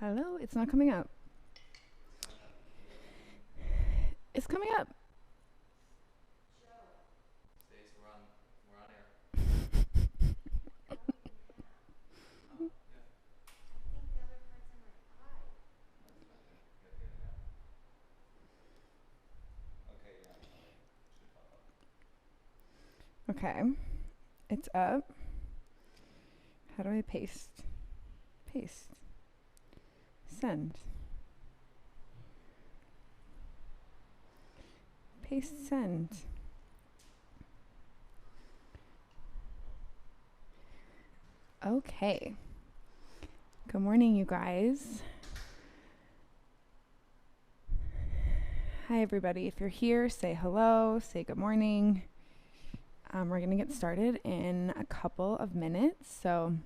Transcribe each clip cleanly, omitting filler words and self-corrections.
Hello, it's not coming up. It's coming up. Okay, it's up. How do I paste? Paste. Send. Paste send. Okay. Good morning, you guys. Hi, everybody. If you're here, say hello, say good morning. We're going to get started in a couple of minutes. So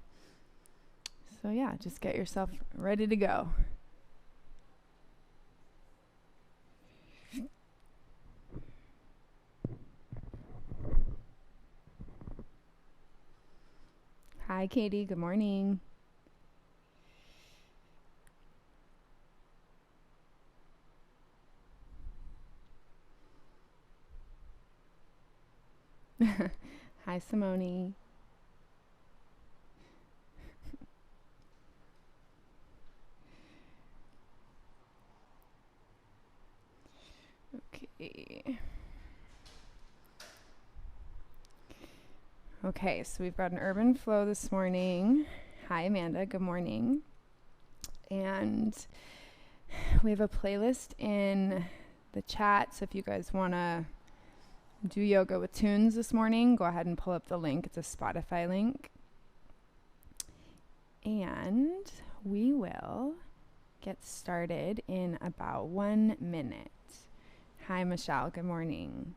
yeah, just get yourself ready to go. Hi, Katie. Good morning. Hi, Simone. Okay. Okay, so we've got an urban flow this morning. Hi, Amanda. Good morning. And we have a playlist in the chat. So if you guys want to do yoga with tunes this morning, go ahead and pull up the link. It's a Spotify link. And we will get started in about 1 minute. Hi, Michelle. Good morning.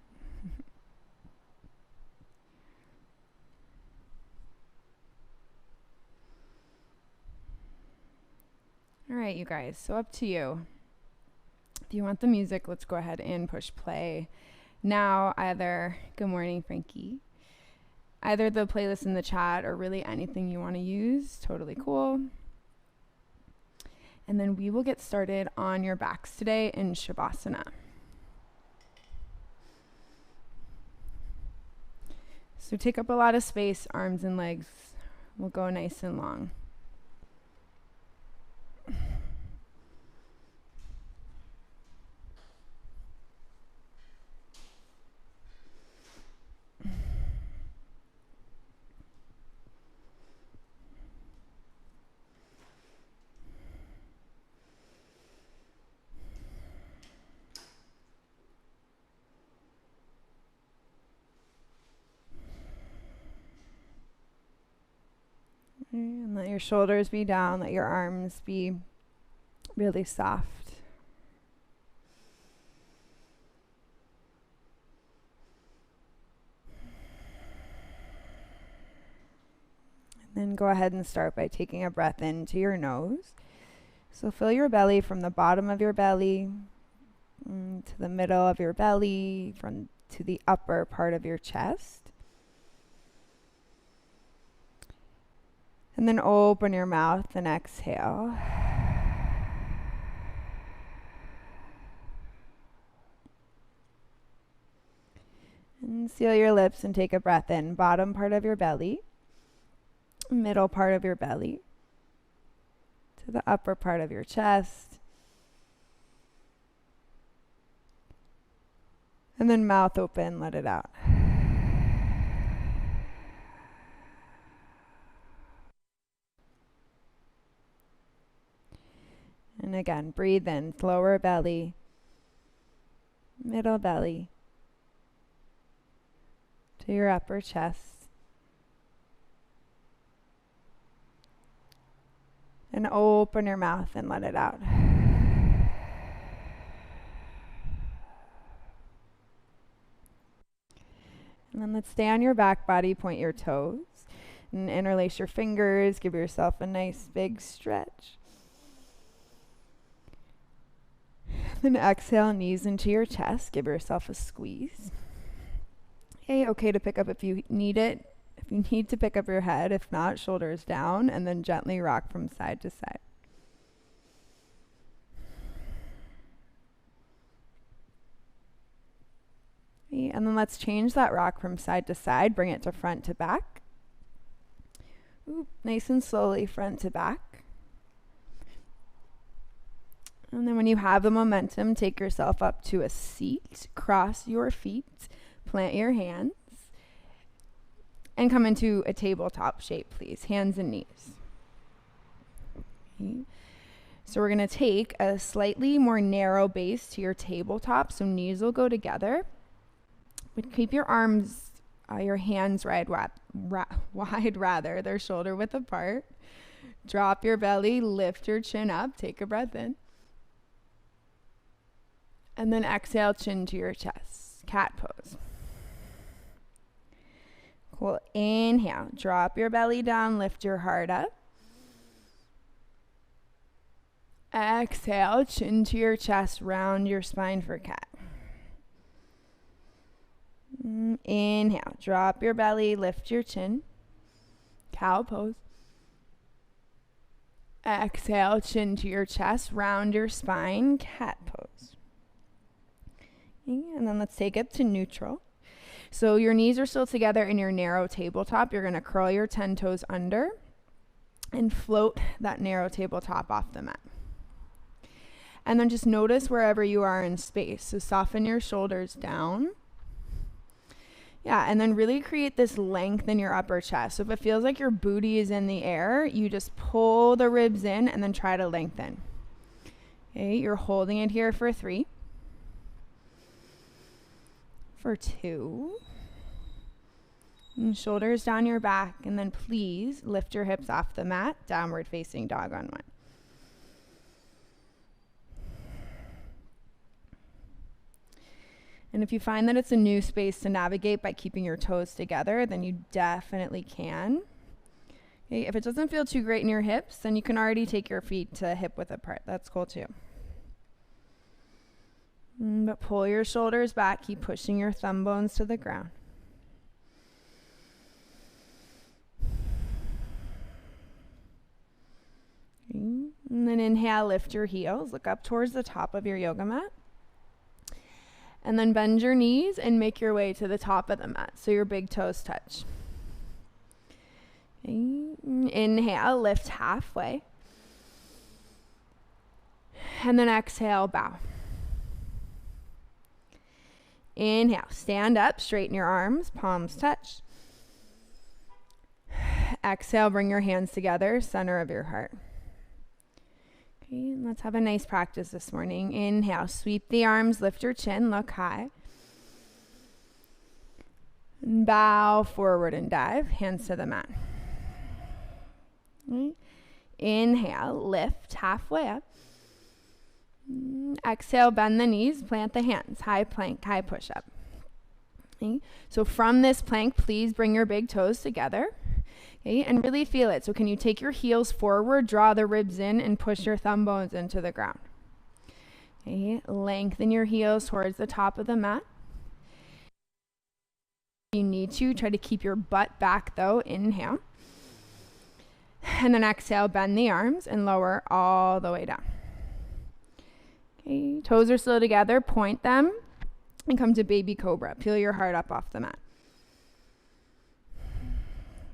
All right, you guys. So up to you. If you want the music, let's go ahead and push play. Now, good morning, Frankie. Either the playlist in the chat or really anything you want to use. Totally cool. And then we will get started on your backs today in Shavasana. So take up a lot of space, arms and legs will go nice and long. And let your shoulders be down, let your arms be really soft. And then go ahead and start by taking a breath into your nose. So fill your belly from the bottom of your belly to the middle of your belly, to the upper part of your chest. And then open your mouth and exhale. And seal your lips and take a breath in. Bottom part of your belly, middle part of your belly, to the upper part of your chest. And then mouth open, let it out. And again, breathe in, lower belly, middle belly, to your upper chest. And open your mouth and let it out. And then let's stay on your back body, point your toes, and interlace your fingers. Give yourself a nice big stretch. Then exhale, knees into your chest. Give yourself a squeeze. Okay to pick up if you need it. If you need to pick up your head, if not, shoulders down, and then gently rock from side to side. let's change that rock from side to side. Bring it to front to back. Ooh, nice and slowly front to back. And then when you have the momentum, take yourself up to a seat. Cross your feet. Plant your hands. And come into a tabletop shape, please. Hands and knees. Okay. So we're going to take a slightly more narrow base to your tabletop, so knees will go together. But keep your arms, your hands wide rather, they're shoulder width apart. Drop your belly, lift your chin up, take a breath in. And then exhale, chin to your chest, cat pose. Cool, inhale, drop your belly down, lift your heart up. Exhale, chin to your chest, round your spine for cat. Inhale, drop your belly, lift your chin. Cow pose. Exhale, chin to your chest, round your spine, cat pose. And then let's take it to neutral. So your knees are still together in your narrow tabletop. You're going to curl your 10 toes under and float that narrow tabletop off the mat. And then just notice wherever you are in space. So soften your shoulders down. Yeah, and then really create this length in your upper chest. So if it feels like your booty is in the air, you just pull the ribs in and then try to lengthen. Okay, you're holding it here for 3. For 2. And shoulders down your back, and then please lift your hips off the mat, downward facing dog on 1. And if you find that it's a new space to navigate by keeping your toes together, then you definitely can. Okay, if it doesn't feel too great in your hips, then you can already take your feet to hip width apart. That's cool too. But pull your shoulders back, keep pushing your thumb bones to the ground. Okay. And then inhale, lift your heels, look up towards the top of your yoga mat. And then bend your knees and make your way to the top of the mat so your big toes touch. Okay. Inhale, lift halfway. And then exhale, bow. Inhale, stand up, straighten your arms, palms touch. Exhale, bring your hands together, center of your heart. Okay, let's have a nice practice this morning. Inhale, sweep the arms, lift your chin, look high. And bow forward and dive, hands to the mat. Okay. Inhale, lift halfway up. Exhale, bend the knees, plant the hands, high plank, high push-up. Okay. So from this plank, please bring your big toes together. Okay, and really feel it. So can you take your heels forward, draw the ribs in, and push your thumb bones into the ground? Okay, lengthen your heels towards the top of the mat. You need to try to keep your butt back though. Inhale. And then exhale, bend the arms and lower all the way down. Okay, toes are still together, point them and come to baby cobra. Peel your heart up off the mat.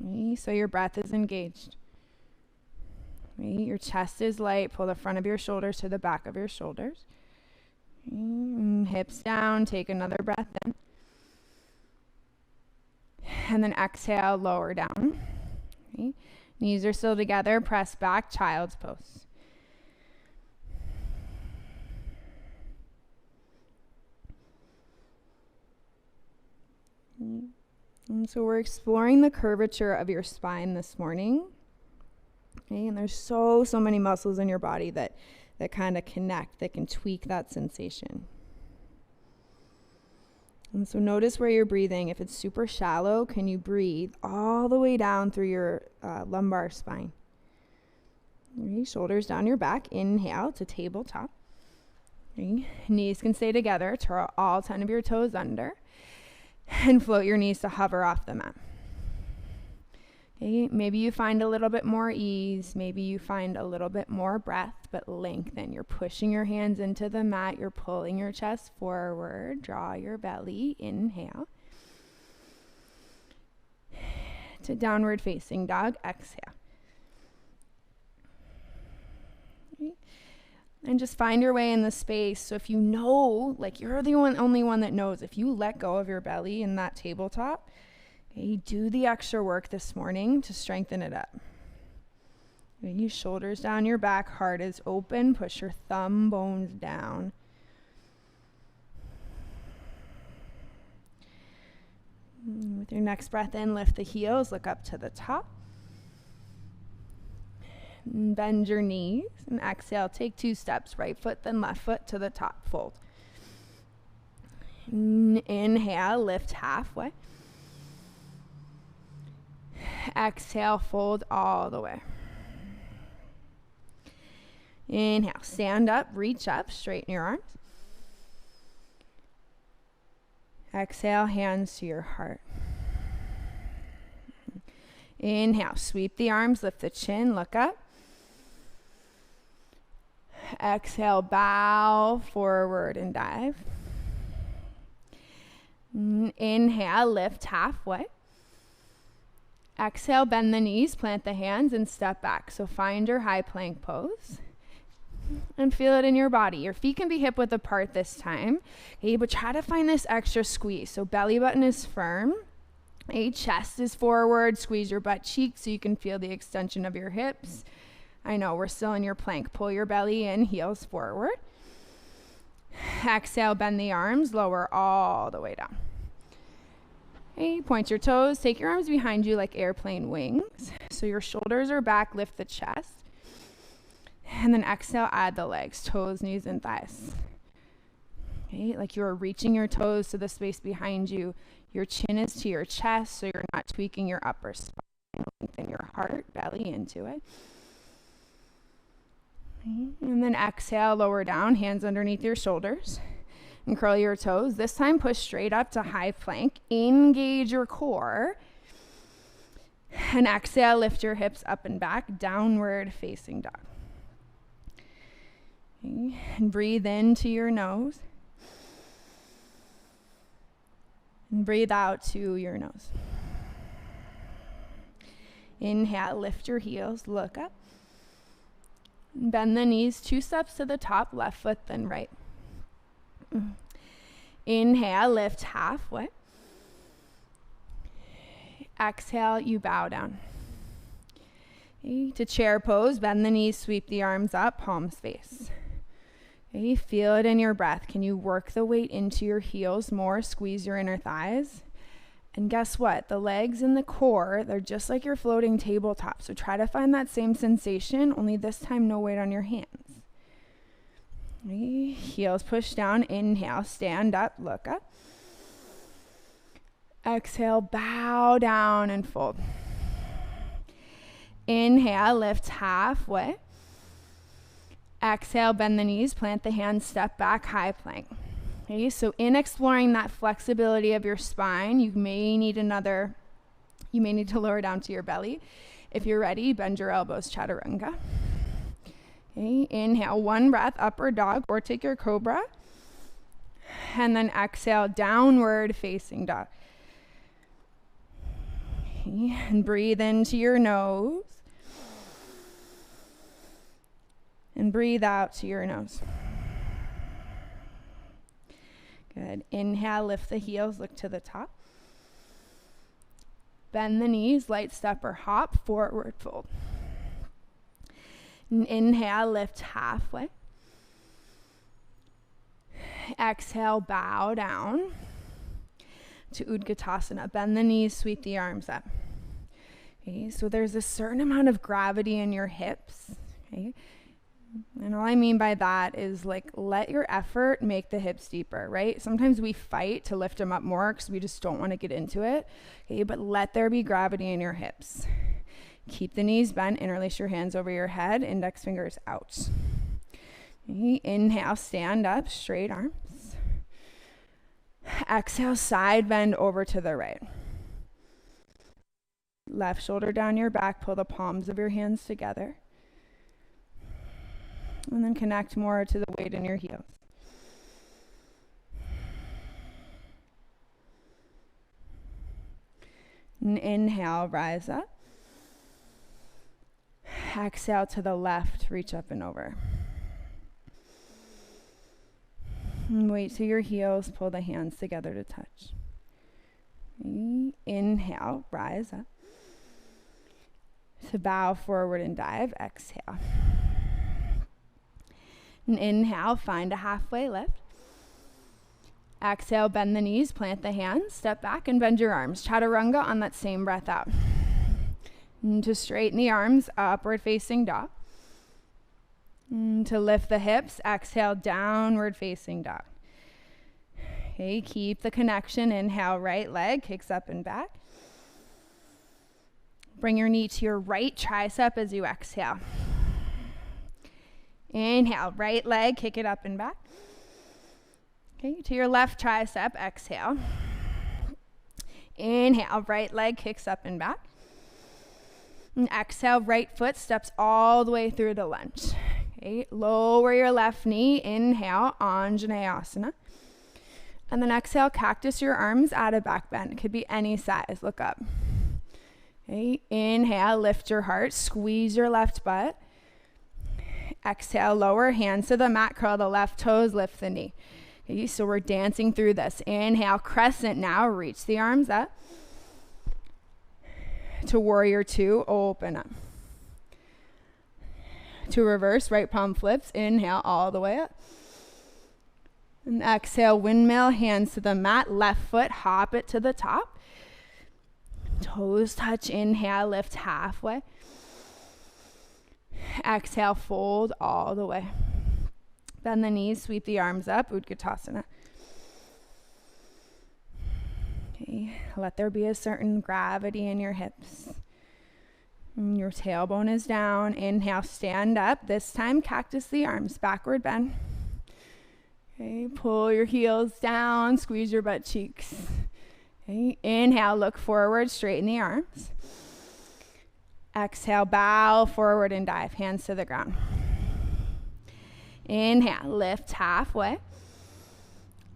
Okay, so your breath is engaged. Okay, your chest is light. Pull the front of your shoulders to the back of your shoulders. Okay, hips down. Take another breath in. And then exhale, lower down. Okay, knees are still together. Press back, child's pose. Okay. And so we're exploring the curvature of your spine this morning. Okay, and there's so many muscles in your body that kind of connect, that can tweak that sensation. And so notice where you're breathing. If it's super shallow, can you breathe all the way down through your lumbar spine? Okay, shoulders down your back. Inhale to tabletop. Okay, knees can stay together. Turn all 10 of your toes under. And float your knees to hover off the mat. Okay, maybe you find a little bit more ease. Maybe you find a little bit more breath, but lengthen. You're pushing your hands into the mat. You're pulling your chest forward. Draw your belly. Inhale. to downward facing dog. Exhale. Okay. And just find your way in the space. So if you know, like you're the only one that knows, if you let go of your belly in that tabletop, okay, do the extra work this morning to strengthen it up. Okay, shoulders down your back, heart is open, push your thumb bones down. With your next breath in, lift the heels, look up to the top. And bend your knees and exhale, take 2 steps, right foot then left foot to the top, fold. Inhale, lift halfway. Exhale, fold all the way. Inhale, stand up, reach up, straighten your arms. Exhale, hands to your heart. Inhale, sweep the arms, lift the chin, look up. Exhale, bow forward and dive. Inhale, lift halfway. Exhale, bend the knees, plant the hands, and step back. So find your high plank pose. And feel it in your body. Your feet can be hip width apart this time. Okay, but try to find this extra squeeze. So belly button is firm. Okay, chest is forward. Squeeze your butt cheeks so you can feel the extension of your hips. I know, we're still in your plank. Pull your belly in, heels forward. Exhale, bend the arms, lower all the way down. Okay, point your toes. Take your arms behind you like airplane wings. So your shoulders are back, lift the chest. And then exhale, add the legs, toes, knees, and thighs. Okay, like you're reaching your toes to the space behind you. Your chin is to your chest, so you're not tweaking your upper spine. Lengthen your heart, belly into it. Okay, and then exhale, lower down, hands underneath your shoulders. And curl your toes. This time, push straight up to high plank. Engage your core. And exhale, lift your hips up and back, downward facing dog. And breathe into your nose. And breathe out to your nose. Inhale, lift your heels, look up. Bend the knees, 2 steps to the top, left foot, then right. Inhale, lift halfway. Exhale, you bow down. Okay, to chair pose, bend the knees, sweep the arms up, palms face. Okay, feel it in your breath. Can you work the weight into your heels more? Squeeze your inner thighs. And guess what? The legs and the core, they're just like your floating tabletop. So try to find that same sensation, only this time no weight on your hands. Okay, heels push down. Inhale, stand up, look up. Exhale, bow down and fold. Inhale, lift halfway. Exhale, bend the knees, plant the hands, step back, high plank. Okay, so in exploring that flexibility of your spine, you may need to lower down to your belly. If you're ready, bend your elbows, chaturanga. Okay, inhale, 1 breath, upward dog, or take your cobra. And then exhale, downward facing dog. Okay, and breathe into your nose. And breathe out to your nose. Good. Inhale, lift the heels, look to the top. Bend the knees, light step or hop, forward fold. And inhale, lift halfway. Exhale, bow down to Utkatasana. Bend the knees, sweep the arms up. Okay, so there's a certain amount of gravity in your hips. Okay. And all I mean by that is like let your effort make the hips deeper, right? Sometimes we fight to lift them up more because we just don't want to get into it. Okay, but let there be gravity in your hips. Keep the knees bent, interlace your hands over your head, index fingers out. Okay, inhale, stand up, straight arms. Exhale, side bend over to the right. Left shoulder down your back, pull the palms of your hands together. And then connect more to the weight in your heels. And inhale, rise up. Exhale to the left, reach up and over. And wait till your heels pull the hands together to touch. Inhale, rise up. To bow forward and dive, exhale. And inhale, find a halfway lift. Exhale, bend the knees, plant the hands, step back and bend your arms. Chaturanga on that same breath out. And to straighten the arms, upward facing dog. And to lift the hips, exhale, downward facing dog. Okay, keep the connection. Inhale, right leg kicks up and back. Bring your knee to your right tricep as you exhale. Inhale, right leg, kick it up and back. Okay, to your left tricep, exhale. Inhale, right leg kicks up and back. And exhale, right foot steps all the way through the lunge. Okay, lower your left knee, inhale, Anjaneyasana. And then exhale, cactus your arms, add a back bend. It could be any size, look up. Okay, inhale, lift your heart, squeeze your left butt. Exhale, lower, hands to the mat, curl the left toes, lift the knee. Okay, so we're dancing through this. Inhale, crescent now, reach the arms up. To warrior two, open up. To reverse, right palm flips, inhale all the way up. And exhale, windmill, hands to the mat, left foot, hop it to the top. Toes touch, inhale, lift halfway. Exhale, fold all the way. Bend the knees, sweep the arms up, Utkatasana. Okay, let there be a certain gravity in your hips. And your tailbone is down. Inhale, stand up. This time, cactus the arms, backward bend. Okay, pull your heels down, squeeze your butt cheeks. Okay, inhale, look forward, straighten the arms. Exhale, bow forward and dive, hands to the ground. Inhale, lift halfway.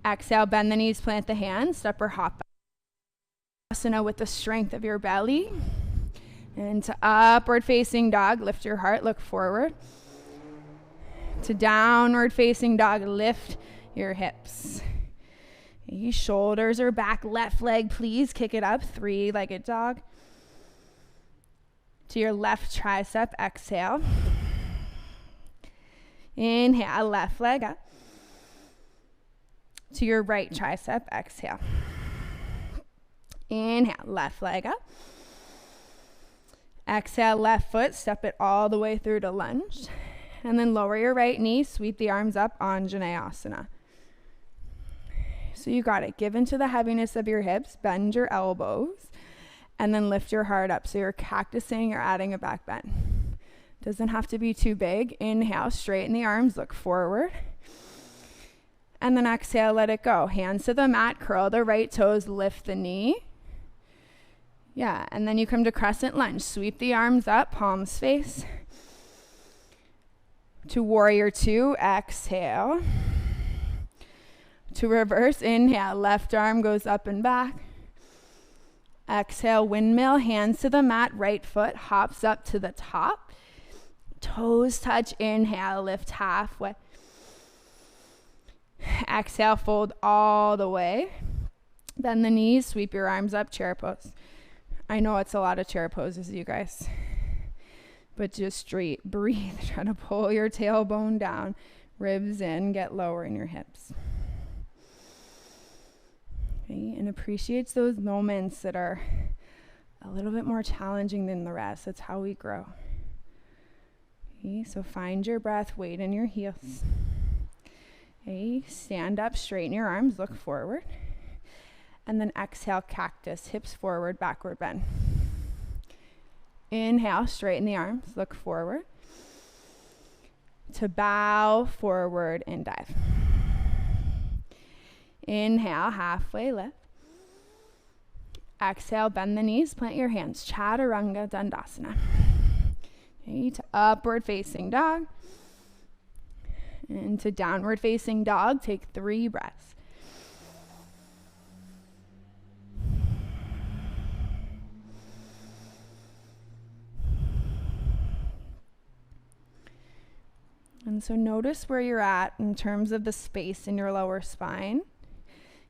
Exhale, bend the knees, plant the hands, step or hop. Asana with the strength of your belly. And to upward facing dog, lift your heart, look forward. To downward facing dog, lift your hips. Okay, shoulders are back, left leg, please kick it up, three-legged dog. To your left tricep, exhale. Inhale, left leg up. To your right tricep, exhale. Inhale, left leg up. Exhale, left foot, step it all the way through to lunge. And then lower your right knee, sweep the arms up, Anjaneyasana. So you got it. Give into the heaviness of your hips, bend your elbows, and then lift your heart up. So you're cactusing, you're adding a back bend. Doesn't have to be too big. Inhale, straighten the arms, look forward. And then exhale, let it go. Hands to the mat, curl the right toes, lift the knee. Yeah, and then you come to crescent lunge. Sweep the arms up, palms face. To warrior two, exhale. To reverse, inhale, left arm goes up and back. Exhale, windmill, hands to the mat, right foot hops up to the top. Toes touch, inhale, lift halfway. Exhale, fold all the way. Bend the knees, sweep your arms up, chair pose. I know it's a lot of chair poses, you guys. But just straight, breathe. Try to pull your tailbone down, ribs in, get lower in your hips. Okay, and appreciates those moments that are a little bit more challenging than the rest. That's how we grow. Okay, so find your breath, weight in your heels. Okay, stand up, straighten your arms, look forward. And then exhale, cactus, hips forward, backward bend. Inhale, straighten the arms, look forward. To bow forward and dive. Inhale, halfway lift. Exhale, bend the knees, plant your hands. Chaturanga Dandasana. Okay, to upward facing dog. And to downward facing dog, take 3 breaths. And so notice where you're at in terms of the space in your lower spine.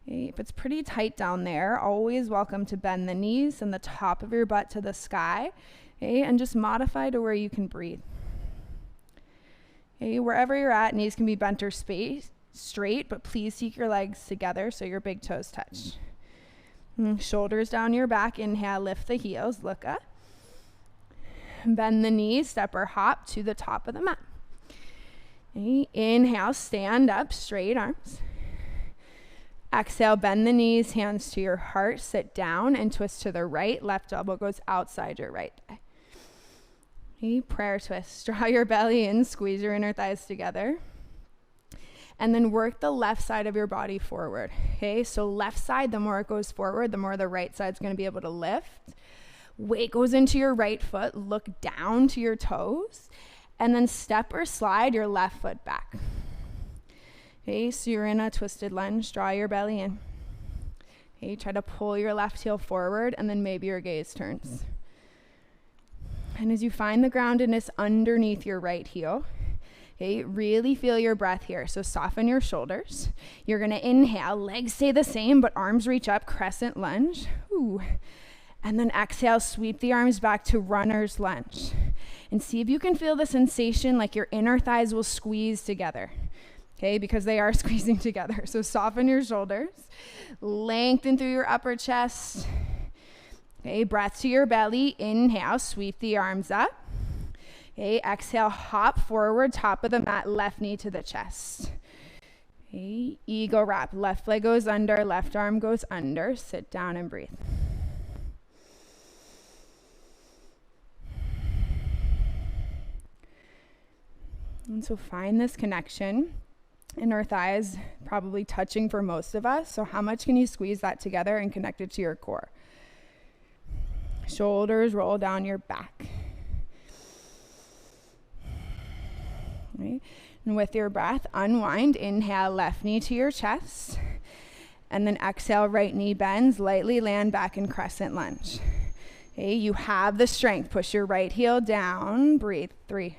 Okay, if it's pretty tight down there, always welcome to bend the knees and the top of your butt to the sky. Okay, and just modify to where you can breathe. Okay, wherever you're at, knees can be bent or straight, but please seek your legs together so your big toes touch. Shoulders down your back. Inhale, lift the heels, look up. Bend the knees, step or hop to the top of the mat. Okay, inhale, stand up, straight arms. Exhale, bend the knees, hands to your heart, sit down and twist to the right. Left elbow goes outside your right thigh. Okay, prayer twist. Draw your belly in, squeeze your inner thighs together. And then work the left side of your body forward. Okay, so left side, the more it goes forward, the more the right side's going to be able to lift. Weight goes into your right foot, look down to your toes, and then step or slide your left foot back. Okay, so you're in a twisted lunge, draw your belly in. Okay, try to pull your left heel forward, and then maybe your gaze turns. And as you find the groundedness underneath your right heel, okay, really feel your breath here. So soften your shoulders. You're gonna inhale, legs stay the same, but arms reach up, crescent lunge. Ooh. And then exhale, sweep the arms back to runner's lunge. And see if you can feel the sensation like your inner thighs will squeeze together. Okay, because they are squeezing together. So soften your shoulders, lengthen through your upper chest. Okay, breath to your belly. Inhale, sweep the arms up. Okay, exhale, hop forward, top of the mat, left knee to the chest. Okay, eagle wrap, left leg goes under, left arm goes under. Sit down and breathe. And so find this connection in our thighs, probably touching for most of us. So how much can you squeeze that together and connect it to your core? Shoulders roll down your back. Right. And with your breath, unwind. Inhale, left knee to your chest. And then exhale, right knee bends, lightly land back in crescent lunge. Okay, you have the strength. Push your right heel down. Breathe. 3.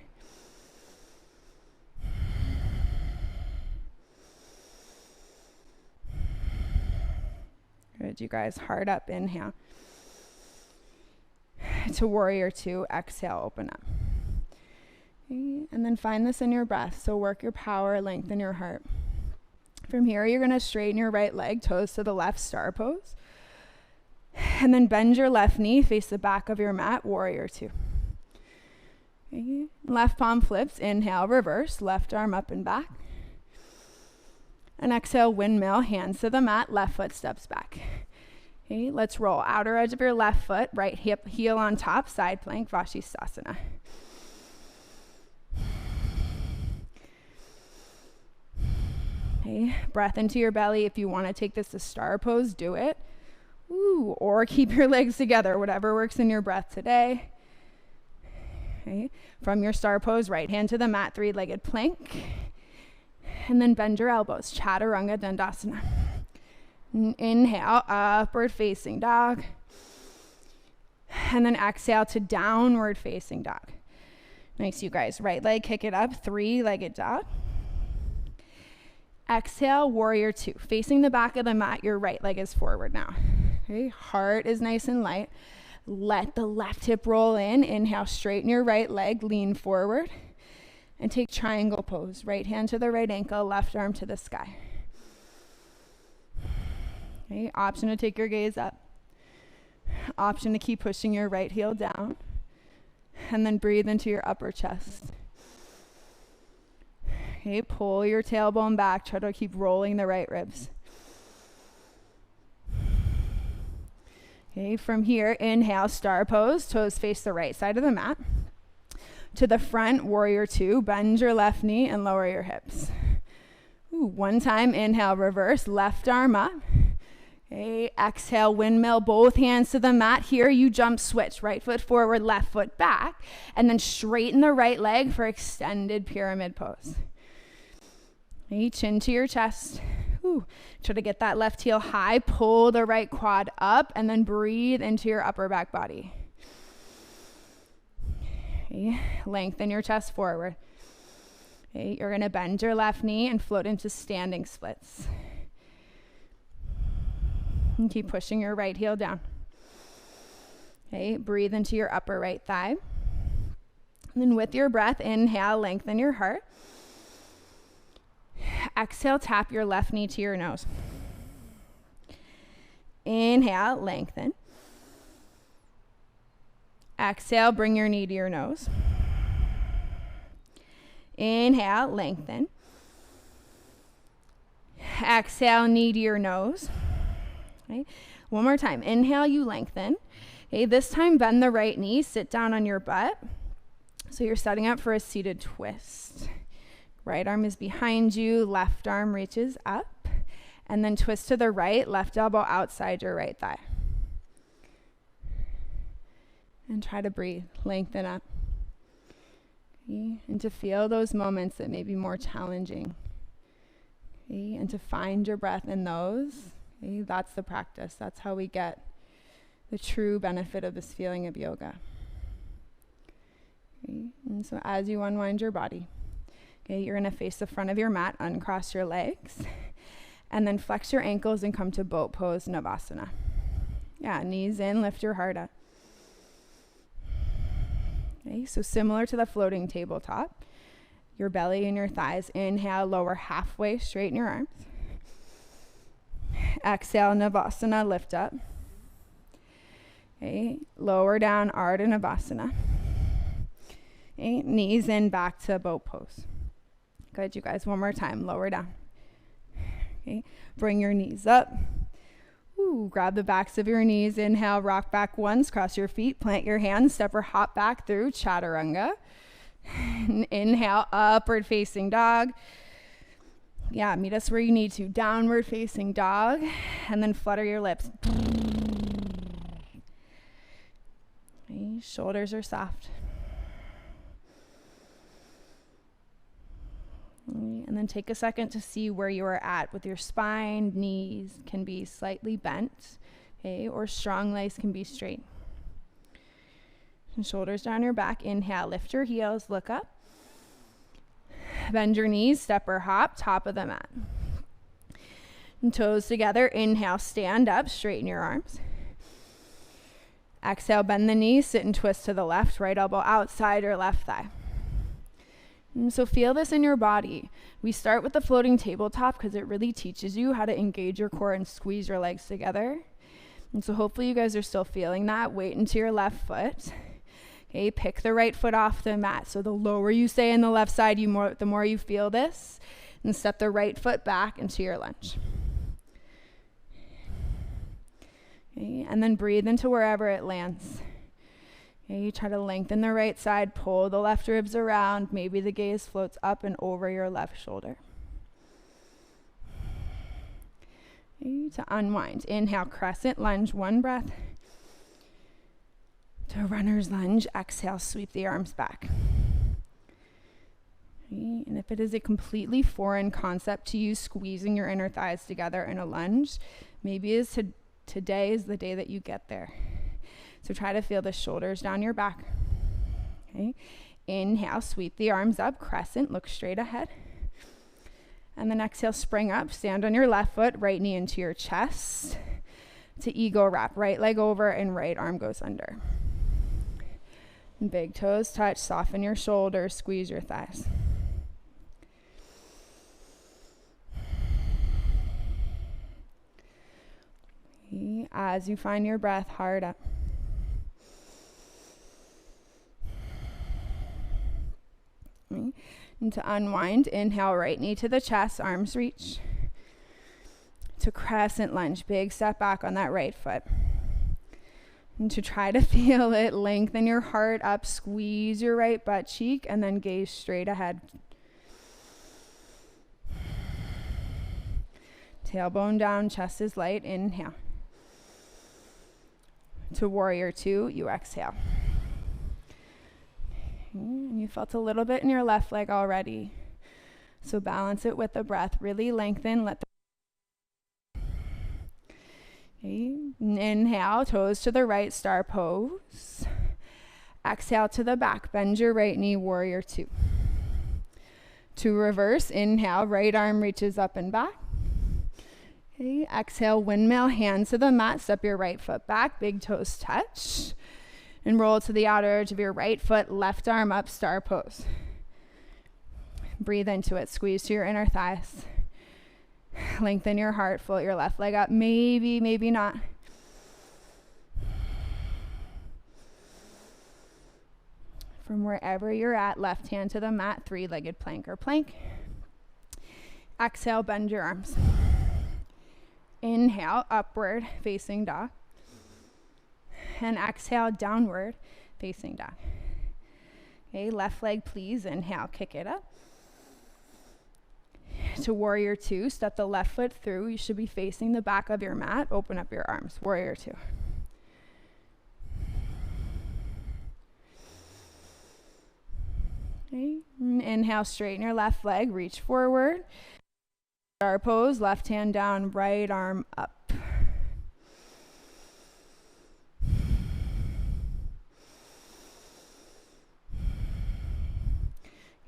Good, you guys. Hard up. Inhale. To warrior 2. Exhale, open up. Okay, and then find this in your breath. So work your power, lengthen your heart. From here, you're going to straighten your right leg, toes to the left, star pose. And then bend your left knee, face the back of your mat, warrior 2. Okay, left palm flips. Inhale, reverse, left arm up and back. And exhale, windmill, hands to the mat, left foot steps back. Okay, let's roll. Outer edge of your left foot, right hip, heel on top, side plank, Vashisthasana. Okay, breath into your belly. If you want to take this to star pose, do it. Ooh, or keep your legs together, whatever works in your breath today. Okay, from your star pose, right hand to the mat, 3-legged plank. And then bend your elbows, Chaturanga Dandasana. Inhale, upward facing dog. And then exhale to downward facing dog. Nice, you guys. Right leg, kick it up, 3-legged dog. Exhale, warrior 2. Facing the back of the mat, your right leg is forward now. Okay, heart is nice and light. Let the left hip roll in. Inhale, straighten your right leg, lean forward. And take triangle pose. Right hand to the right ankle, left arm to the sky. Okay, option to take your gaze up. Option to keep pushing your right heel down. And then breathe into your upper chest. Okay, pull your tailbone back. Try to keep rolling the right ribs. Okay, from here, inhale, star pose. Toes face the right side of the mat. To the front, warrior 2. Bend your left knee and lower your hips. Ooh, one time, inhale, reverse, left arm up. Okay, exhale, windmill, both hands to the mat. Here you jump switch, right foot forward, left foot back, and then straighten the right leg for extended pyramid pose. Okay, chin to your chest. Ooh, try to get that left heel high, pull the right quad up, and then breathe into your upper back body. Okay, lengthen your chest forward. Okay, you're going to bend your left knee and float into standing splits. And keep pushing your right heel down. Okay, breathe into your upper right thigh. And then with your breath, inhale, lengthen your heart. Exhale, tap your left knee to your nose. Inhale, lengthen. Exhale, bring your knee to your nose. Inhale, lengthen. Exhale, knee to your nose. Okay. One more time. Inhale, you lengthen. Okay, this time bend the right knee, sit down on your butt. So you're setting up for a seated twist. Right arm is behind you, left arm reaches up, and then twist to the right, left elbow outside your right thigh. And try to breathe, lengthen up. Okay. And to feel those moments that may be more challenging. Okay. And to find your breath in those. Okay. That's the practice. That's how we get the true benefit of this feeling of yoga. Okay. And so as you unwind your body, okay, you're going to face the front of your mat, uncross your legs, and then flex your ankles and come to boat pose, Navasana. Yeah, knees in, lift your heart up. Okay, so similar to the floating tabletop, your belly and your thighs. Inhale, lower halfway, straighten your arms. Exhale, Navasana, lift up. Okay, lower down, Ardha Navasana. Okay, knees in, back to boat pose. Good, you guys, one more time, lower down. Okay, bring your knees up. Ooh, grab the backs of your knees. Inhale, rock back once, cross your feet, plant your hands, step or hop back through Chaturanga. Inhale, upward facing dog. Yeah, meet us where you need to. Downward facing dog, and then flutter your lips. Okay, shoulders are soft. And then take a second to see where you are at with your spine. Knees can be slightly bent, okay, or strong legs can be straight. And shoulders down your back. Inhale, lift your heels, look up. Bend your knees, step or hop, top of the mat. And toes together. Inhale, stand up, straighten your arms. Exhale, bend the knees, sit and twist to the left, right elbow outside or left thigh. And so feel this in your body. We start with the floating tabletop because it really teaches you how to engage your core and squeeze your legs together. And so hopefully you guys are still feeling that. Weight into your left foot. Okay, pick the right foot off the mat. So the lower you stay in the left side, the more you feel this. And step the right foot back into your lunge. Okay, and then breathe into wherever it lands. Okay, you try to lengthen the right side, pull the left ribs around. Maybe the gaze floats up and over your left shoulder. Okay, to unwind. Inhale, crescent lunge, one breath. To runner's lunge, exhale, sweep the arms back. Okay, and if it is a completely foreign concept to you, squeezing your inner thighs together in a lunge, maybe today is the day that you get there. So try to feel the shoulders down your back. Okay. Inhale, sweep the arms up, crescent, look straight ahead. And then exhale, spring up, stand on your left foot, right knee into your chest. To ego wrap, right leg over and right arm goes under. And big toes touch, soften your shoulders, squeeze your thighs. Okay. As you find your breath, heart up. And to unwind, inhale, right knee to the chest, arms reach. To crescent lunge, big step back on that right foot. And to try to feel it, lengthen your heart up, squeeze your right butt cheek, and then gaze straight ahead. Tailbone down, chest is light, inhale. To warrior two, you exhale. And you felt a little bit in your left leg already. So balance it with the breath. Really lengthen. Let the okay. Inhale, toes to the right, star pose. Exhale to the back. Bend your right knee, warrior two. To reverse, inhale, right arm reaches up and back. Okay, exhale, windmill, hands to the mat, step your right foot back, big toes touch, and roll to the outer edge of your right foot, left arm up, star pose. Breathe into it, squeeze to your inner thighs. Lengthen your heart, float your left leg up, maybe not. From wherever you're at, left hand to the mat, three-legged plank or plank. Exhale, bend your arms. Inhale, upward facing dog. And exhale, downward facing dog. Okay, left leg please, inhale, kick it up. To warrior two, step the left foot through. You should be facing the back of your mat. Open up your arms, warrior two. Okay. Inhale, straighten your left leg, reach forward. Star pose, left hand down, right arm up.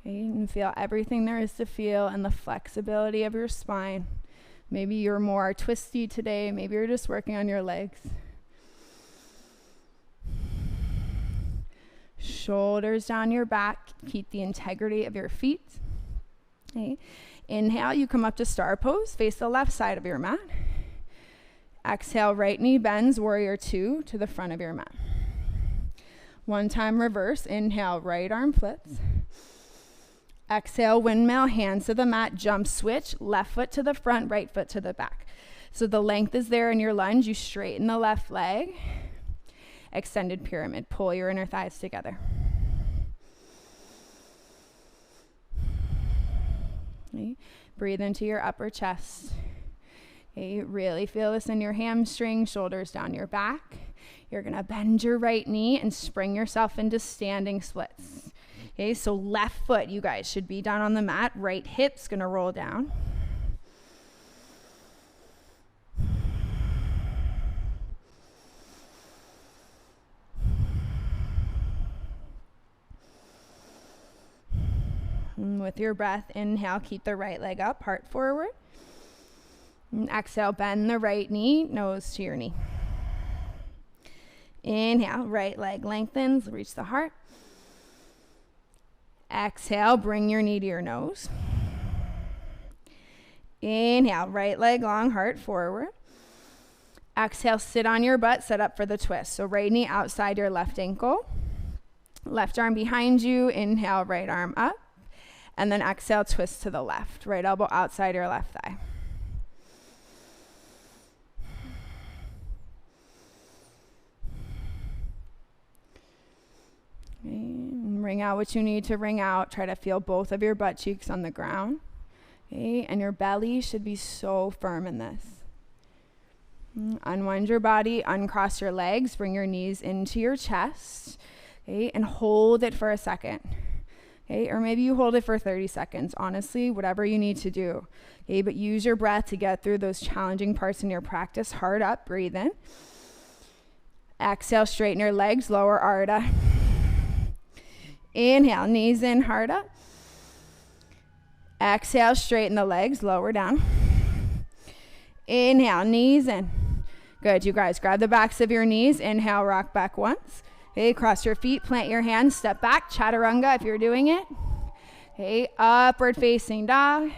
Okay, and feel everything there is to feel and the flexibility of your spine. Maybe you're more twisty today, maybe you're just working on your legs. Shoulders down your back, keep the integrity of your feet. Okay. Inhale, you come up to star pose, face the left side of your mat. Exhale, right knee bends, warrior two to the front of your mat. One time reverse, inhale, right arm flips. Exhale, windmill, hands to the mat, jump switch, left foot to the front, right foot to the back. So the length is there in your lunge, you straighten the left leg. Extended pyramid, pull your inner thighs together. Okay. Breathe into your upper chest. Okay. Really feel this in your hamstring, shoulders down your back. You're gonna bend your right knee and spring yourself into standing splits. Okay, so left foot, you guys should be down on the mat, right hip's gonna roll down. And with your breath, inhale, keep the right leg up, heart forward. And exhale, bend the right knee, nose to your knee. Inhale, right leg lengthens, reach the heart. Exhale, bring your knee to your nose. Inhale, right leg long, heart forward. Exhale, sit on your butt, set up for the twist. So right knee outside your left ankle. Left arm behind you, inhale, right arm up. And then exhale, twist to the left. Right elbow outside your left thigh. Okay. Wring out what you need to wring out. Try to feel both of your butt cheeks on the ground. Okay. And your belly should be so firm in this. Unwind your body, uncross your legs, bring your knees into your chest. Okay. And hold it for a second. Okay, or maybe you hold it for 30 seconds, honestly, whatever you need to do. Okay, but use your breath to get through those challenging parts in your practice. Heart up, breathe in. Exhale, straighten your legs, lower Ardha. Inhale, knees in, heart up. Exhale, straighten the legs, lower down. Inhale, knees in. Good, you guys, grab the backs of your knees. Inhale, rock back once. Okay, cross your feet, plant your hands, step back, chaturanga if you're doing it. Okay, upward facing dog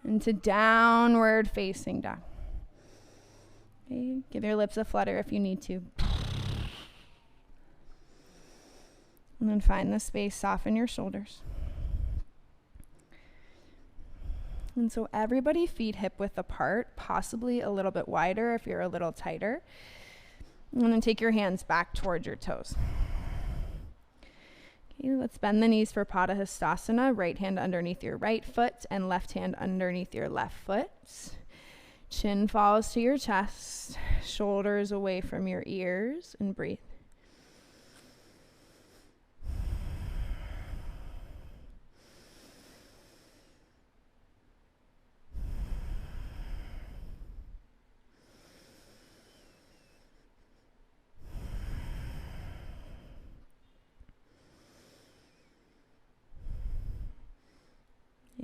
into downward facing dog. Okay, give your lips a flutter if you need to. And then find the space, soften your shoulders. And so everybody feet hip width apart, possibly a little bit wider if you're a little tighter. And then take your hands back towards your toes. Okay, let's bend the knees for Padahastasana. Right hand underneath your right foot and left hand underneath your left foot. Chin falls to your chest, shoulders away from your ears, and breathe.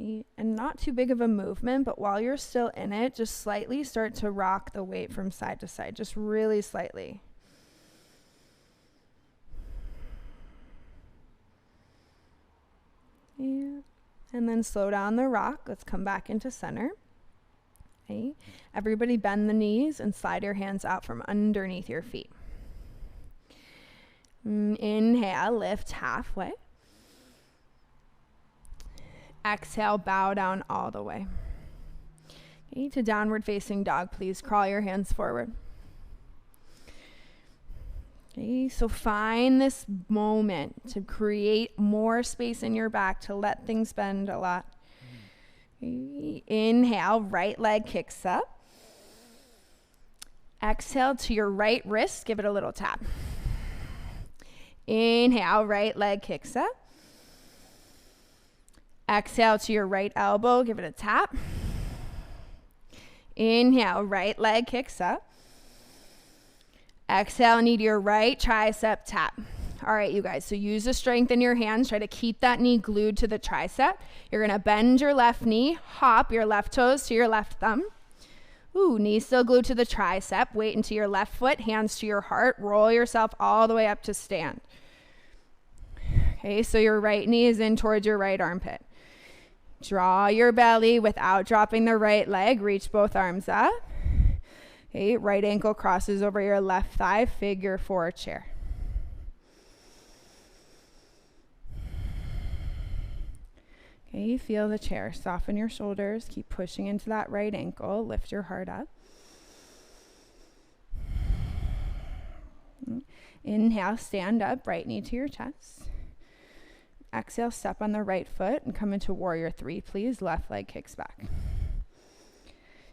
Okay, and not too big of a movement, but while you're still in it, just slightly start to rock the weight from side to side, just really slightly. Yeah. And then slow down the rock. Let's come back into center. Okay. Everybody bend the knees and slide your hands out from underneath your feet. Inhale, lift halfway. Exhale, bow down all the way. Okay, to downward facing dog, please crawl your hands forward. Okay, so find this moment to create more space in your back, to let things bend a lot. Okay, inhale, right leg kicks up. Exhale to your right wrist, give it a little tap. Inhale, right leg kicks up. Exhale to your right elbow, give it a tap. Inhale, right leg kicks up. Exhale, knee to your right tricep tap. All right, you guys, so use the strength in your hands. Try to keep that knee glued to the tricep. You're gonna bend your left knee, hop your left toes to your left thumb. Ooh, knee still glued to the tricep. Weight into your left foot, hands to your heart. Roll yourself all the way up to stand. Okay, so your right knee is in towards your right armpit. Draw your belly without dropping the right leg. Reach both arms up. Okay, right ankle crosses over your left thigh, figure four chair. Okay, feel the chair. Soften your shoulders. Keep pushing into that right ankle. Lift your heart up. Inhale, stand up, right knee to your chest. Exhale, step on the right foot and come into warrior three, please. Left leg kicks back.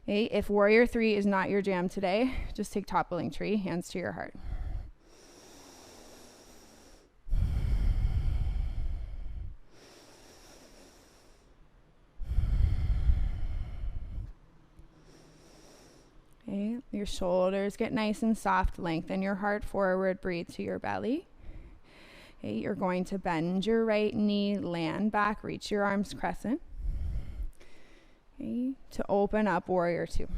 Okay, if warrior three is not your jam today, just take toppling tree, hands to your heart. Okay, your shoulders get nice and soft. Lengthen your heart forward, breathe to your belly. Okay, you're going to bend your right knee, land back, reach your arms crescent. Okay, to open up warrior two.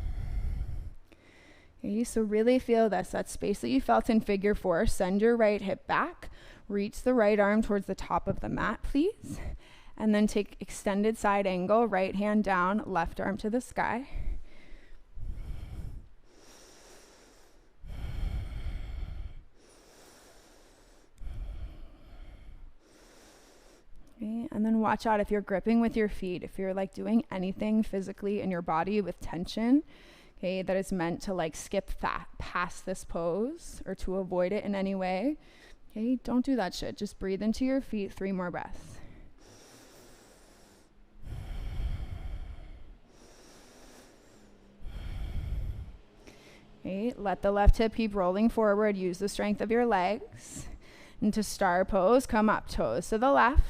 Okay, so really feel this, that space that you felt in figure four. Send your right hip back, reach the right arm towards the top of the mat, please. And then take extended side angle, right hand down, left arm to the sky. Okay, and then watch out if you're gripping with your feet, if you're like doing anything physically in your body with tension, okay, that is meant to like skip past this pose or to avoid it in any way, okay, don't do that shit. Just breathe into your feet, 3 more breaths. Okay, let the left hip keep rolling forward. Use the strength of your legs. And to star pose, come up, toes to the left.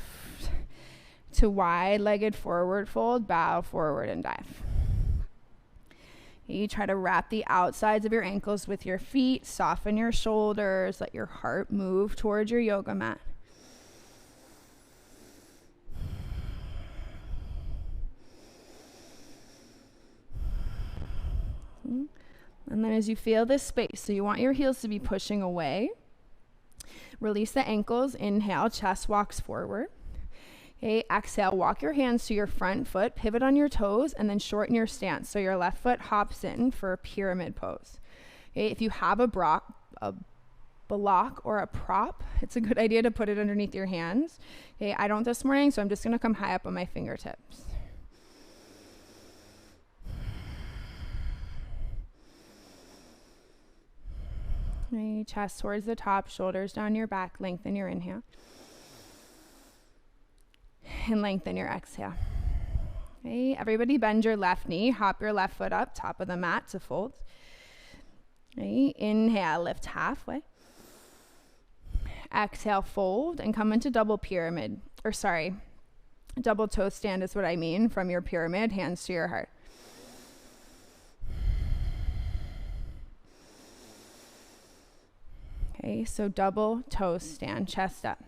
To wide-legged forward fold, bow forward and dive. You try to wrap the outsides of your ankles with your feet, soften your shoulders, let your heart move towards your yoga mat. And then as you feel this space, so you want your heels to be pushing away. Release the ankles, inhale, chest walks forward. Okay, exhale, walk your hands to your front foot, pivot on your toes, and then shorten your stance. So your left foot hops in for a pyramid pose. Okay, if you have a block or a prop, it's a good idea to put it underneath your hands. Okay, I don't this morning, so I'm just gonna come high up on my fingertips. Okay, chest towards the top, shoulders down your back, lengthen your inhale. And lengthen your exhale. Okay, everybody bend your left knee, hop your left foot up, top of the mat to fold. Okay, inhale, lift halfway. Exhale, fold and come into double pyramid, double toe stand is what I mean, from your pyramid, hands to your heart. Okay, so double toe stand, chest up.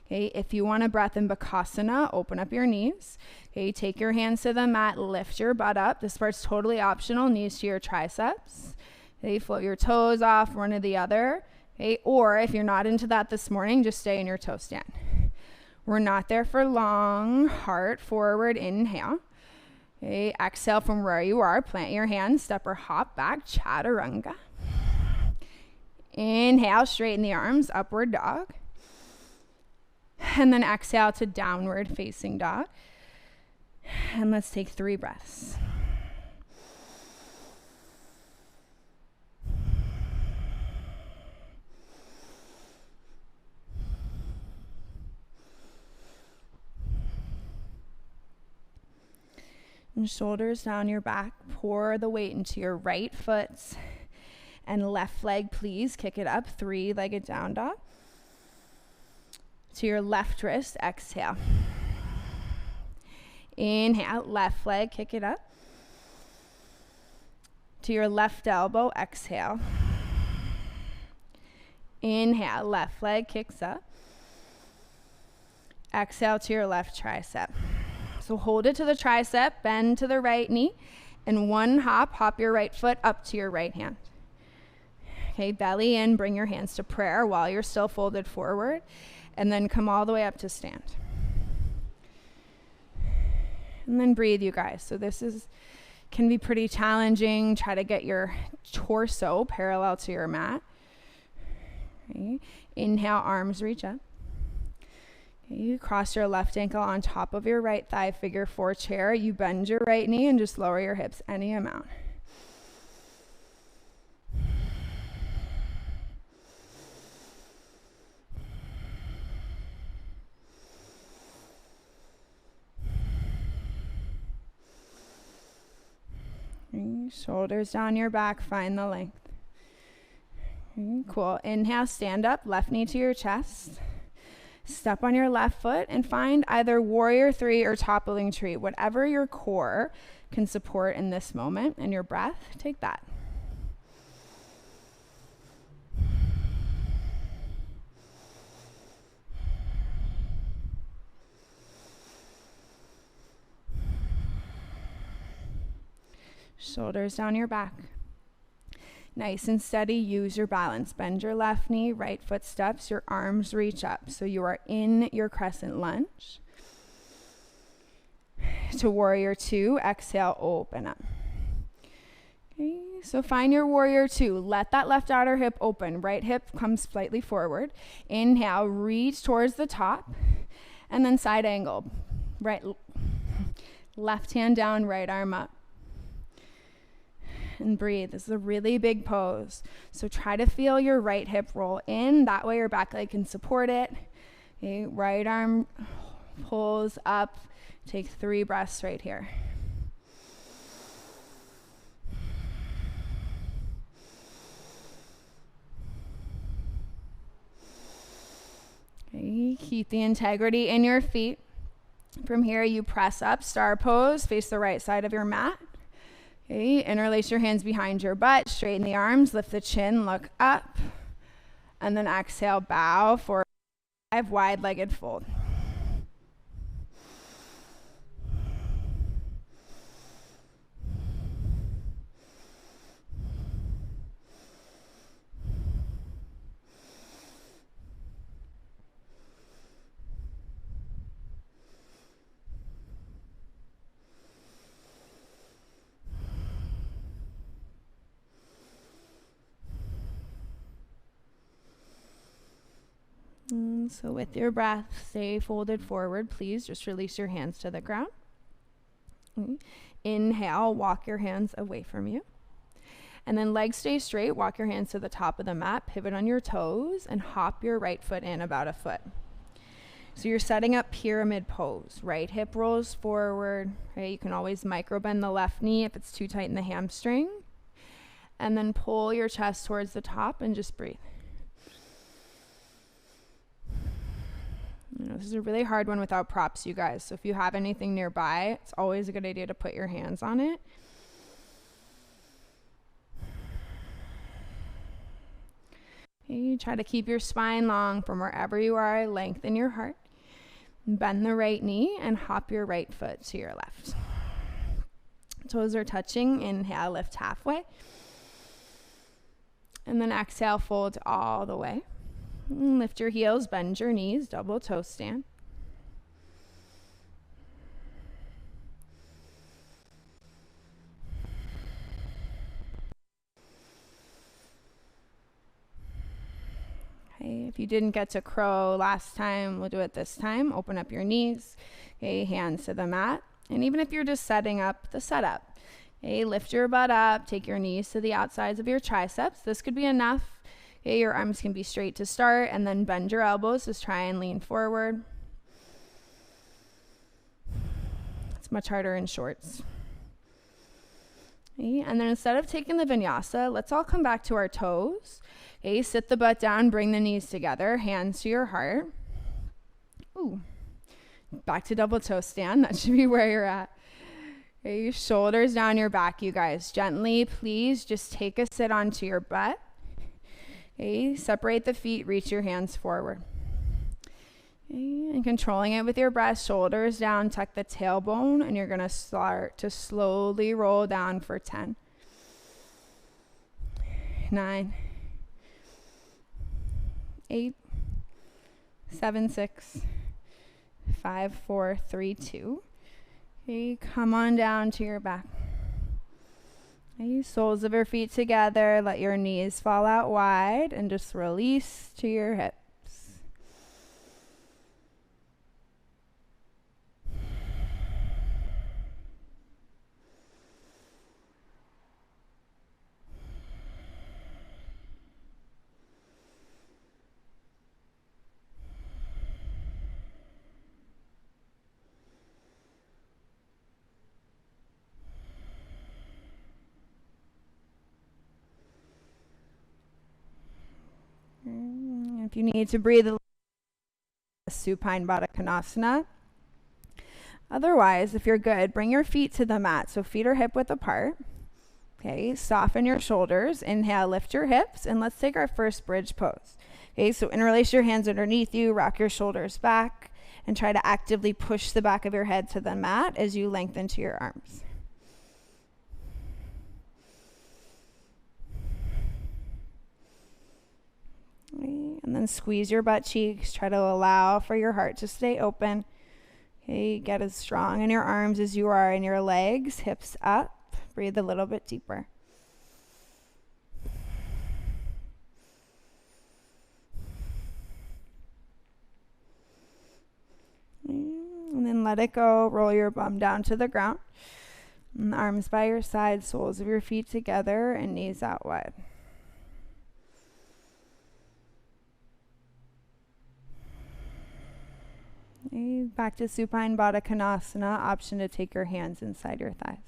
Okay, if you want a breath in Bakasana, open up your knees. Okay, take your hands to the mat, lift your butt up. This part's totally optional, knees to your triceps. Okay, float your toes off, one or the other. Okay, or if you're not into that this morning, just stay in your toe stand. We're not there for long. Heart forward, inhale. Okay, exhale from where you are. Plant your hands, step or hop back, chaturanga. Inhale, straighten the arms, upward dog. And then exhale to downward facing dog. And let's take 3 breaths. And shoulders down your back. Pour the weight into your right foot and left leg, please. Kick it up, 3-legged down dog. To your left wrist, exhale. Inhale, left leg, kick it up. To your left elbow, exhale. Inhale, left leg kicks up. Exhale to your left tricep. So hold it to the tricep, bend to the right knee, and one hop your right foot up to your right hand. Okay, belly in, bring your hands to prayer while you're still folded forward, and then come all the way up to stand. And then breathe, you guys. So this can be pretty challenging. Try to get your torso parallel to your mat. Okay. Inhale, arms reach up. Okay. You cross your left ankle on top of your right thigh, figure 4 chair. You bend your right knee and just lower your hips any amount. Shoulders down your back, find the length. Cool. Inhale, stand up, left knee to your chest. Step on your left foot and find either warrior 3 or toppling tree. Whatever your core can support in this moment and your breath, take that. Shoulders down your back. Nice and steady, use your balance. Bend your left knee, right foot steps, your arms reach up. So you are in your crescent lunge. To warrior 2, exhale, open up. Okay, so find your warrior 2. Let that left outer hip open. Right hip comes slightly forward. Inhale, reach towards the top, and then side angle. Right, left hand down, right arm up. And breathe. This is a really big pose. So try to feel your right hip roll in. That way your back leg can support it. Okay, right arm pulls up. Take 3 breaths right here. Okay, keep the integrity in your feet. From here, you press up, star pose, face the right side of your mat. Okay, interlace your hands behind your butt, straighten the arms, lift the chin, look up, and then exhale, bow for 5, wide-legged fold. So with your breath, stay folded forward, please. Just release your hands to the ground. Inhale, walk your hands away from you. And then legs stay straight, walk your hands to the top of the mat, pivot on your toes, and hop your right foot in about a foot. So you're setting up pyramid pose. Right hip rolls forward. Right? You can always micro bend the left knee if it's too tight in the hamstring. And then pull your chest towards the top and just breathe. You know, this is a really hard one without props, you guys. So if you have anything nearby, it's always a good idea to put your hands on it. Okay, try to keep your spine long from wherever you are. Lengthen your heart. Bend the right knee and hop your right foot to your left. Toes are touching. Inhale, lift halfway. And then exhale, fold all the way. And lift your heels, bend your knees, double toe stand. Okay, if you didn't get to crow last time, we'll do it this time. Open up your knees. Okay, hands to the mat. And even if you're just setting up the setup, okay, lift your butt up, take your knees to the outsides of your triceps. This could be enough. Okay, your arms can be straight to start, and then bend your elbows. Just try and lean forward. It's much harder in shorts. Okay, and then instead of taking the vinyasa, let's all come back to our toes. Okay, sit the butt down, bring the knees together, hands to your heart. Ooh. Back to double toe stand. That should be where you're at. Okay, shoulders down your back, you guys. Gently, please just take a sit onto your butt. Okay, separate the feet, reach your hands forward. Okay, and controlling it with your breath, shoulders down, tuck the tailbone, and you're going to start to slowly roll down for 10, 9, 8, 7, 6, 5, 4, 3, 2. Okay, come on down to your back. Okay, soles of your feet together. Let your knees fall out wide and just release to your hips. If you need to breathe, supine Baddha Konasana. Otherwise, if you're good, bring your feet to the mat. So feet are hip width apart. Okay, soften your shoulders. Inhale, lift your hips, and let's take our first bridge pose. Okay, so interlace your hands underneath you, rock your shoulders back, and try to actively push the back of your head to the mat as you lengthen to your arms. Okay, and then squeeze your butt cheeks. Try to allow for your heart to stay open. Okay, get as strong in your arms as you are in your legs. Hips up. Breathe a little bit deeper. And then let it go. Roll your bum down to the ground. And arms by your side, soles of your feet together, and knees out wide. Okay, back to supine Baddha Konasana. Option to take your hands inside your thighs.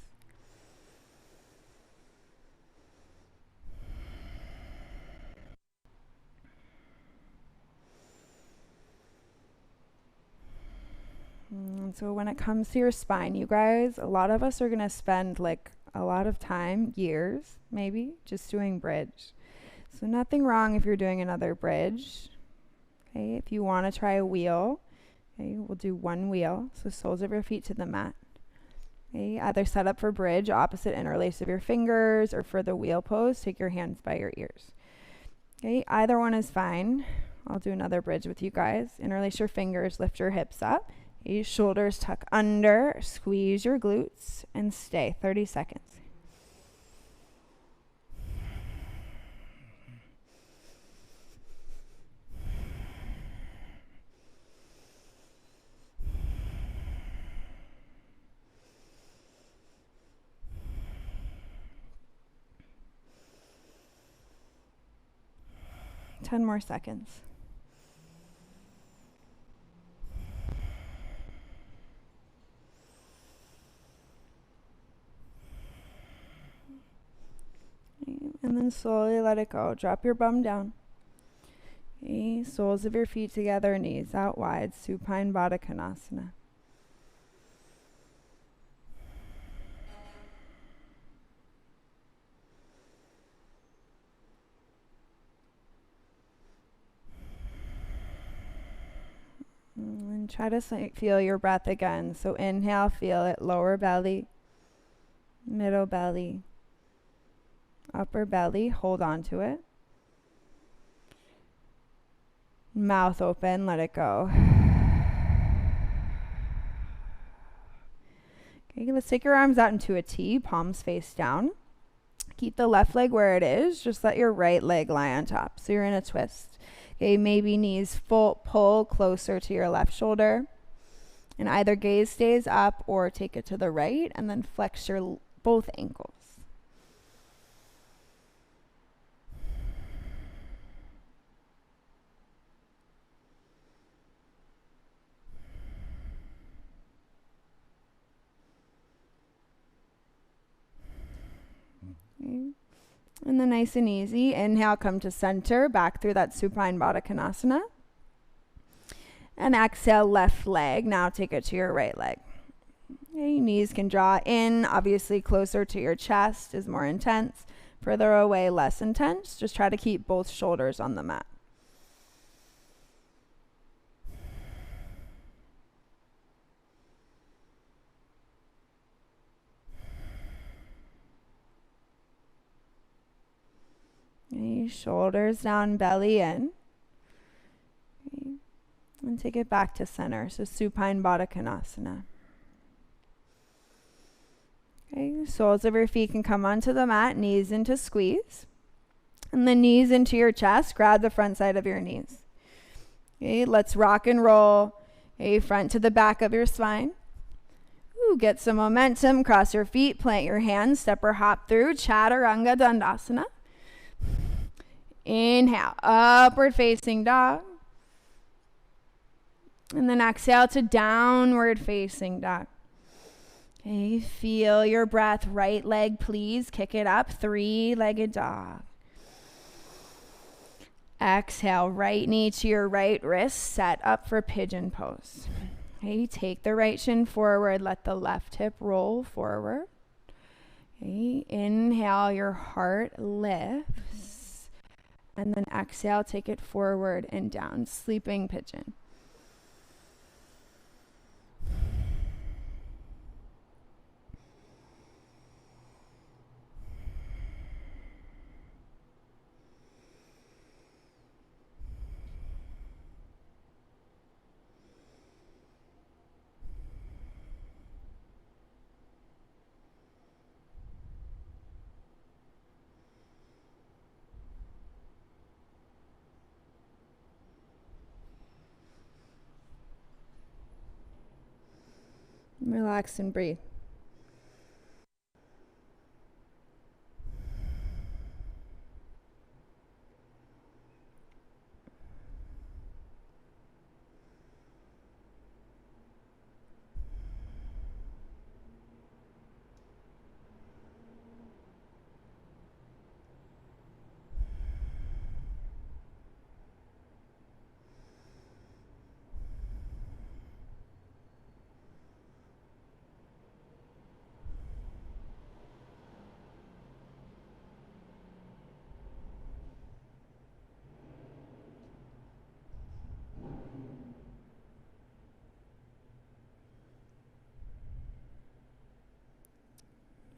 So when it comes to your spine, you guys, a lot of us are going to spend like a lot of time, years maybe, just doing bridge. So nothing wrong if you're doing another bridge. Okay, if you want to try a wheel, okay, we'll do one wheel. So soles of your feet to the mat. Okay, either set up for bridge, opposite interlace of your fingers, or for the wheel pose, take your hands by your ears. Okay, either one is fine. I'll do another bridge with you guys. Interlace your fingers, lift your hips up. Okay, shoulders tuck under, squeeze your glutes, and stay 30 seconds. Ten more seconds. And then slowly let it go. Drop your bum down. Okay, soles of your feet together, knees out wide, supine Baddha Konasana. And try to feel your breath again. So inhale, feel it, lower belly, middle belly, upper belly, hold on to it. Mouth open, let it go. Okay, let's take your arms out into a T, palms face down. Keep the left leg where it is, just let your right leg lie on top. So you're in a twist. Okay, maybe knees pull closer to your left shoulder. And either gaze stays up or take it to the right and then flex your both ankles. Okay. And then nice and easy, inhale, come to center, back through that supine Baddha Konasana. And exhale, left leg. Now take it to your right leg. Okay, knees can draw in, obviously closer to your chest is more intense. Further away, less intense. Just try to keep both shoulders on the mat. Okay, shoulders down, belly in. Okay. And take it back to center. So supine Baddha Konasana. Okay, soles of your feet can come onto the mat, knees into squeeze. And the knees into your chest, grab the front side of your knees. Okay, let's rock and roll. Okay, front to the back of your spine. Ooh, get some momentum, cross your feet, plant your hands, step or hop through, Chaturanga Dandasana. Inhale, upward facing dog. And then exhale to downward facing dog. Okay, feel your breath, right leg, please. Kick it up, three-legged dog. Exhale, right knee to your right wrist, set up for pigeon pose. Okay, take the right shin forward, let the left hip roll forward. Okay, inhale, your heart lifts. And then exhale, take it forward and down, sleeping pigeon. Relax and breathe.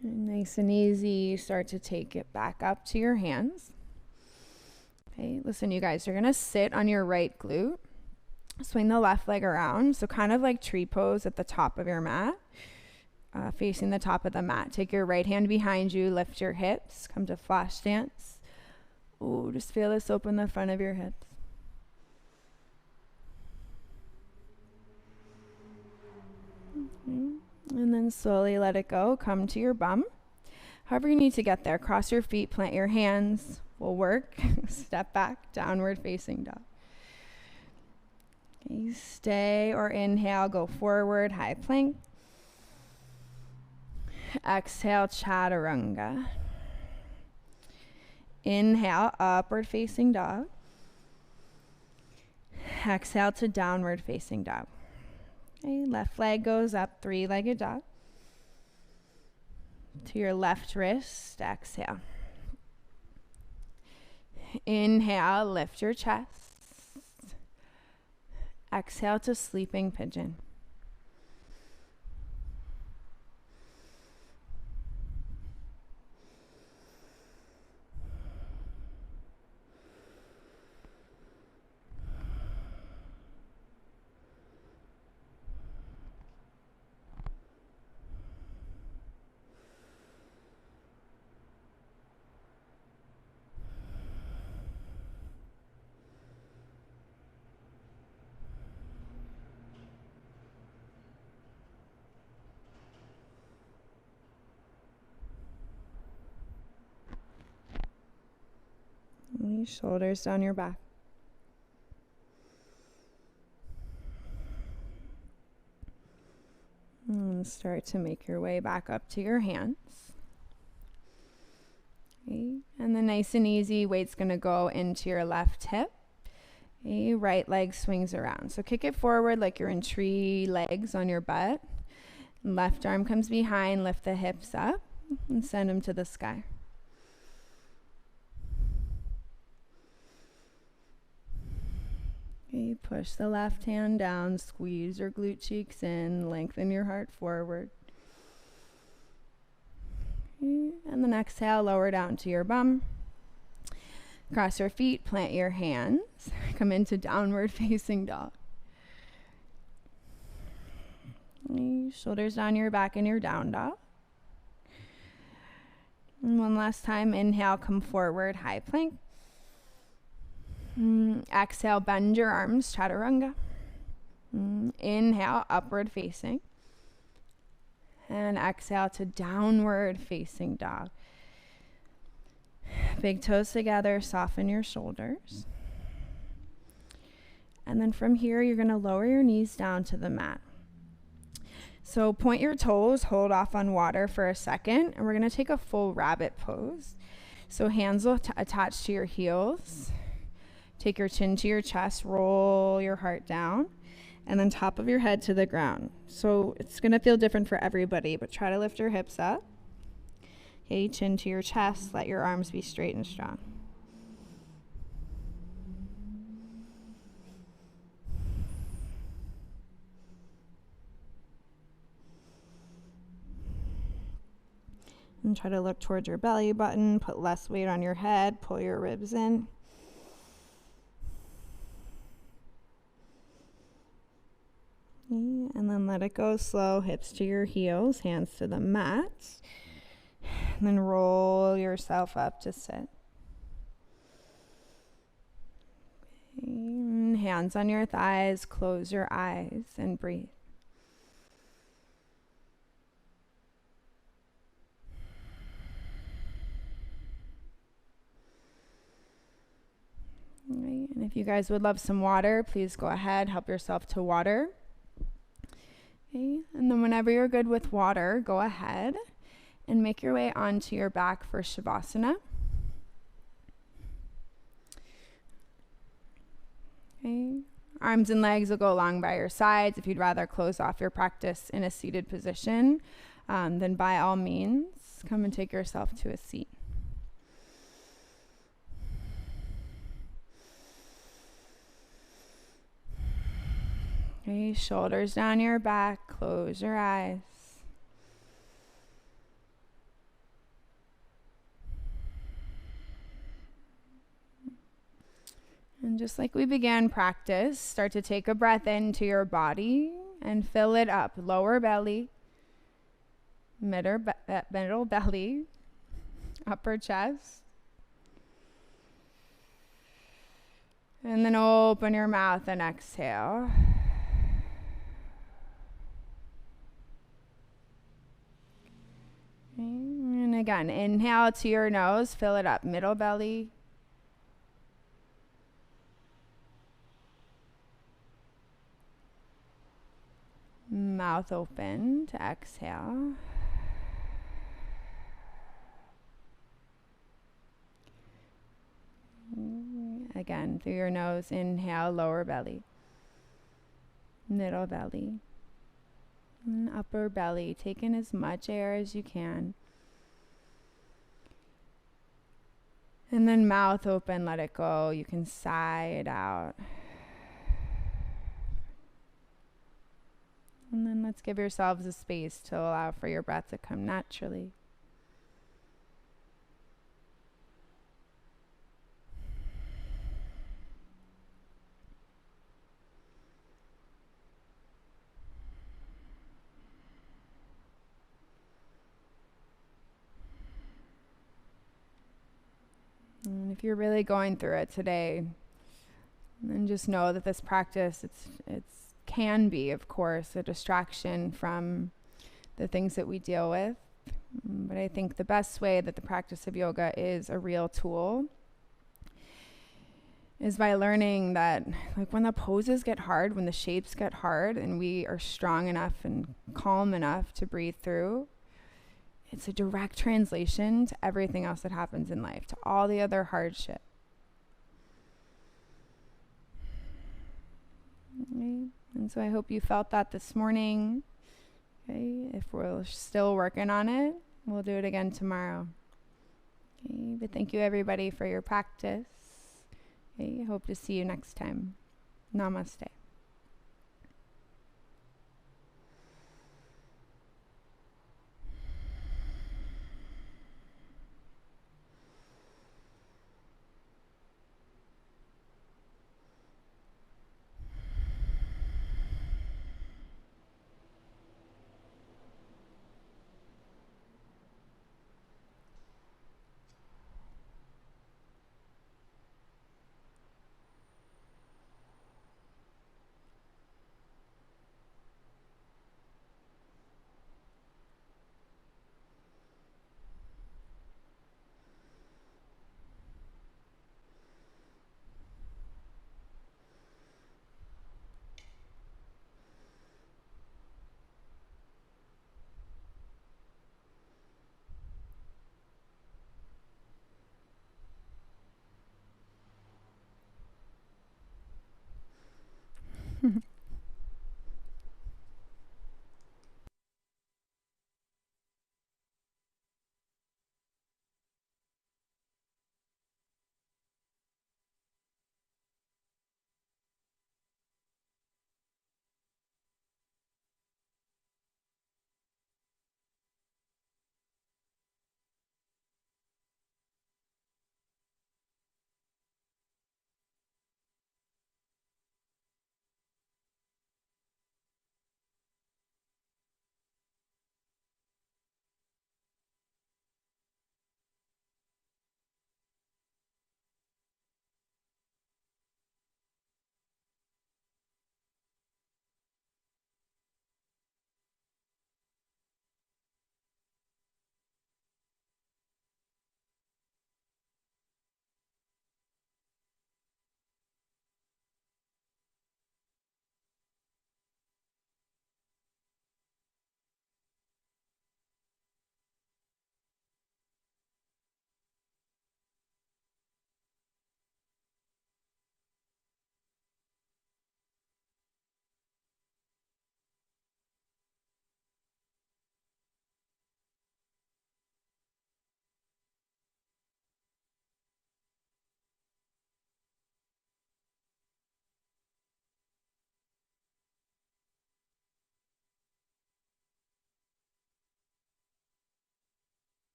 Nice and easy, start to take it back up to your hands. Okay, listen, you guys, you're gonna sit on your right glute, swing the left leg around, so kind of like tree pose at the top of your mat, facing the top of the mat. Take your right hand behind you, lift your hips, come to flash stance. Ooh, just feel this open the front of your hips. Okay. And then slowly let it go. Come to your bum. However you need to get there. Cross your feet, plant your hands. Will work. Step back, downward facing dog. Okay, stay or inhale, go forward, high plank. Exhale, chaturanga. Inhale, upward facing dog. Exhale to downward facing dog. Okay, left leg goes up, three-legged dog. To your left wrist, exhale. Inhale, lift your chest. Exhale to sleeping pigeon. Shoulders down your back. And start to make your way back up to your hands. Okay. And then nice and easy, weight's going to go into your left hip. Okay. Right leg swings around. So kick it forward like you're in tree legs on your butt. Left arm comes behind, lift the hips up and send them to the sky. Okay, push the left hand down, squeeze your glute cheeks in, lengthen your heart forward. Okay, and then exhale, lower down to your bum. Cross your feet, plant your hands, come into downward facing dog. Okay, shoulders down your back in your down dog. And one last time, inhale, come forward, high plank. Exhale, bend your arms, chaturanga. Inhale, upward facing. And exhale to downward facing dog. Big toes together, soften your shoulders. And then from here, you're going to lower your knees down to the mat. So point your toes, hold off on water for a second, and we're going to take a full rabbit pose. So hands will attach to your heels. Take your chin to your chest, roll your heart down, and then top of your head to the ground. So it's going to feel different for everybody, but try to lift your hips up. Okay, chin to your chest, let your arms be straight and strong. And try to look towards your belly button, put less weight on your head, pull your ribs in. And then let it go slow, hips to your heels, hands to the mat. And then roll yourself up to sit. Okay. Hands on your thighs, close your eyes and breathe. Okay. And if you guys would love some water, please go ahead, help yourself to water. Okay, and then whenever you're good with water, go ahead and make your way onto your back for Shavasana. Okay, arms and legs will go along by your sides. If you'd rather close off your practice in a seated position, then by all means, come and take yourself to a seat. Okay, shoulders down your back, close your eyes. And just like we began practice, start to take a breath into your body and fill it up. Lower belly, middle belly, upper chest. And then open your mouth and exhale. And again, inhale to your nose, fill it up, middle belly. Mouth open to exhale. Again, through your nose, inhale, lower belly, middle belly, and upper belly. Take in as much air as you can. And then mouth open, let it go. You can sigh it out. Let's give yourselves a space to allow for your breath to come naturally. And if you're really going through it today, then just know that this practice, it's can be, of course, a distraction from the things that we deal with. But I think the best way that the practice of yoga is a real tool is by learning that, like, when the poses get hard, when the shapes get hard, and we are strong enough and calm enough to breathe through, it's a direct translation to everything else that happens in life, to all the other hardship. Okay. And so I hope you felt that this morning. Okay. If we're still working on it, we'll do it again tomorrow. Okay. But thank you, everybody, for your practice. Okay. Hope to see you next time. Namaste.